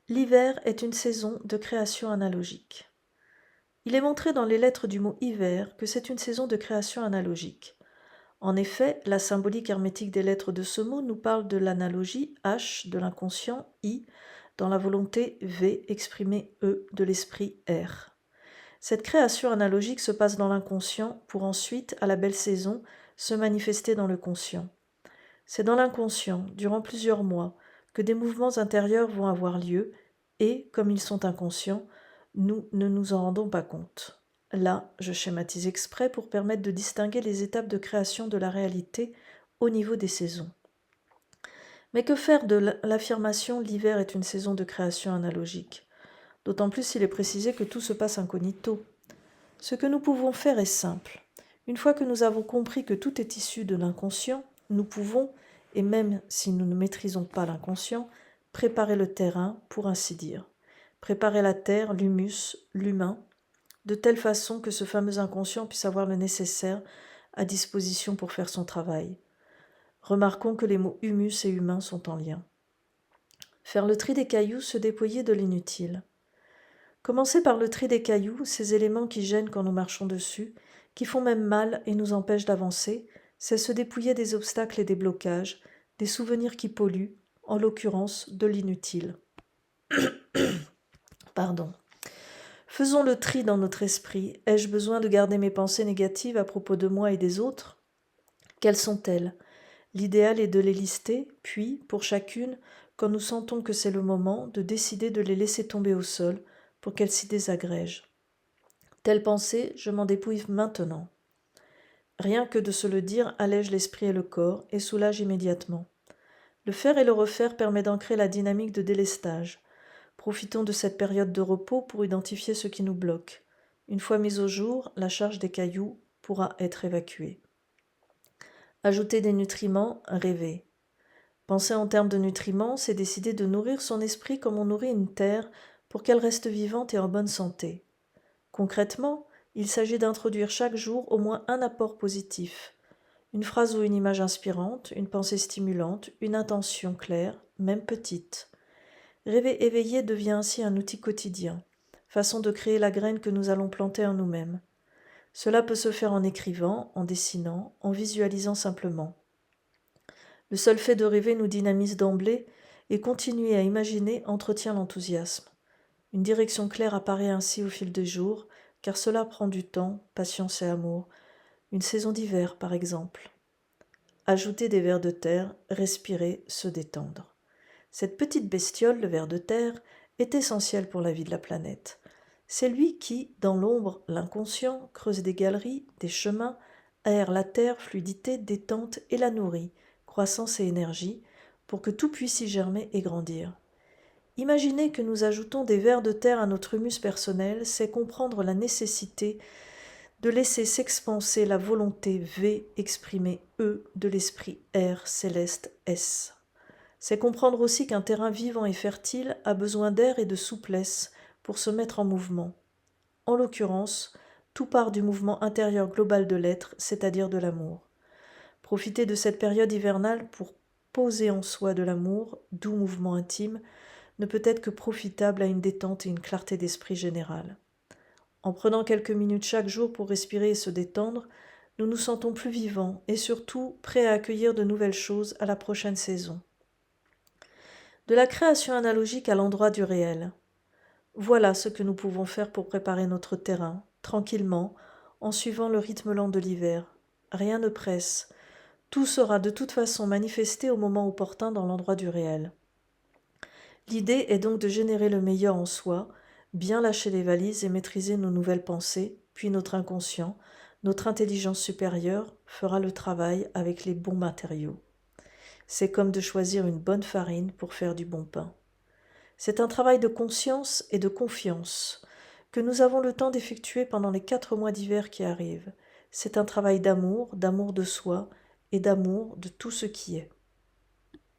L'hiver est une saison de création analogique. Il est montré dans les lettres du mot hiver que c'est une saison de création analogique. En effet, la symbolique hermétique des lettres de ce mot nous parle de l'analogie H de l'inconscient I dans la volonté V exprimée E de l'esprit R. Cette création analogique se passe dans l'inconscient pour ensuite, à la belle saison, se manifester dans le conscient. C'est dans l'inconscient, durant plusieurs mois, que des mouvements intérieurs vont avoir lieu et, comme ils sont inconscients, nous ne nous en rendons pas compte. Là, je schématise exprès pour permettre de distinguer les étapes de création de la réalité au niveau des saisons. Mais que faire de l'affirmation « l'hiver est une saison de création analogique » d'autant plus s'il est précisé que tout se passe incognito. Ce que nous pouvons faire est simple. Une fois que nous avons compris que tout est issu de l'inconscient, nous pouvons, et même si nous ne maîtrisons pas l'inconscient, préparer le terrain, pour ainsi dire. Préparer la terre, l'humus, l'humain, de telle façon que ce fameux inconscient puisse avoir le nécessaire à disposition pour faire son travail. Remarquons que les mots humus et humain sont en lien. Faire le tri des cailloux, se dépouiller de l'inutile. Commencer par le tri des cailloux, ces éléments qui gênent quand nous marchons dessus, qui font même mal et nous empêchent d'avancer, c'est se dépouiller des obstacles et des blocages, des souvenirs qui polluent, en l'occurrence de l'inutile. Pardon. Faisons le tri dans notre esprit. Ai-je besoin de garder mes pensées négatives à propos de moi et des autres ? Quelles sont-elles ? L'idéal est de les lister, puis, pour chacune, quand nous sentons que c'est le moment, de décider de les laisser tomber au sol pour qu'elles s'y désagrègent. Telle pensée, je m'en dépouille maintenant. Rien que de se le dire allège l'esprit et le corps et soulage immédiatement. Le faire et le refaire permet d'ancrer la dynamique de délestage. Profitons de cette période de repos pour identifier ce qui nous bloque. Une fois mise au jour, la charge des cailloux pourra être évacuée. Ajouter des nutriments, rêver. Penser en termes de nutriments, c'est décider de nourrir son esprit comme on nourrit une terre pour qu'elle reste vivante et en bonne santé. Concrètement, il s'agit d'introduire chaque jour au moins un apport positif. Une phrase ou une image inspirante, une pensée stimulante, une intention claire, même petite. Rêver éveillé devient ainsi un outil quotidien, façon de créer la graine que nous allons planter en nous-mêmes. Cela peut se faire en écrivant, en dessinant, en visualisant simplement. Le seul fait de rêver nous dynamise d'emblée et continuer à imaginer entretient l'enthousiasme. Une direction claire apparaît ainsi au fil des jours, car cela prend du temps, patience et amour. Une saison d'hiver, par exemple. Ajouter des vers de terre, respirer, se détendre. Cette petite bestiole, le ver de terre, est essentielle pour la vie de la planète. C'est lui qui, dans l'ombre, l'inconscient, creuse des galeries, des chemins, aère la terre, fluidité, détente et la nourrit, croissance et énergie, pour que tout puisse y germer et grandir. Imaginez que nous ajoutons des vers de terre à notre humus personnel, c'est comprendre la nécessité de laisser s'expanser la volonté V exprimée E de l'esprit R céleste S. C'est comprendre aussi qu'un terrain vivant et fertile a besoin d'air et de souplesse pour se mettre en mouvement. En l'occurrence, tout part du mouvement intérieur global de l'être, c'est-à-dire de l'amour. Profiter de cette période hivernale pour poser en soi de l'amour, doux mouvement intime, ne peut être que profitable à une détente et une clarté d'esprit générale. En prenant quelques minutes chaque jour pour respirer et se détendre, nous nous sentons plus vivants et surtout prêts à accueillir de nouvelles choses à la prochaine saison. De la création analogique à l'endroit du réel. Voilà ce que nous pouvons faire pour préparer notre terrain, tranquillement, en suivant le rythme lent de l'hiver. Rien ne presse. Tout sera de toute façon manifesté au moment opportun dans l'endroit du réel. L'idée est donc de générer le meilleur en soi, bien lâcher les valises et maîtriser nos nouvelles pensées, puis notre inconscient, notre intelligence supérieure fera le travail avec les bons matériaux. C'est comme de choisir une bonne farine pour faire du bon pain. C'est un travail de conscience et de confiance que nous avons le temps d'effectuer pendant les 4 mois d'hiver qui arrivent. C'est un travail d'amour de soi et d'amour de tout ce qui est.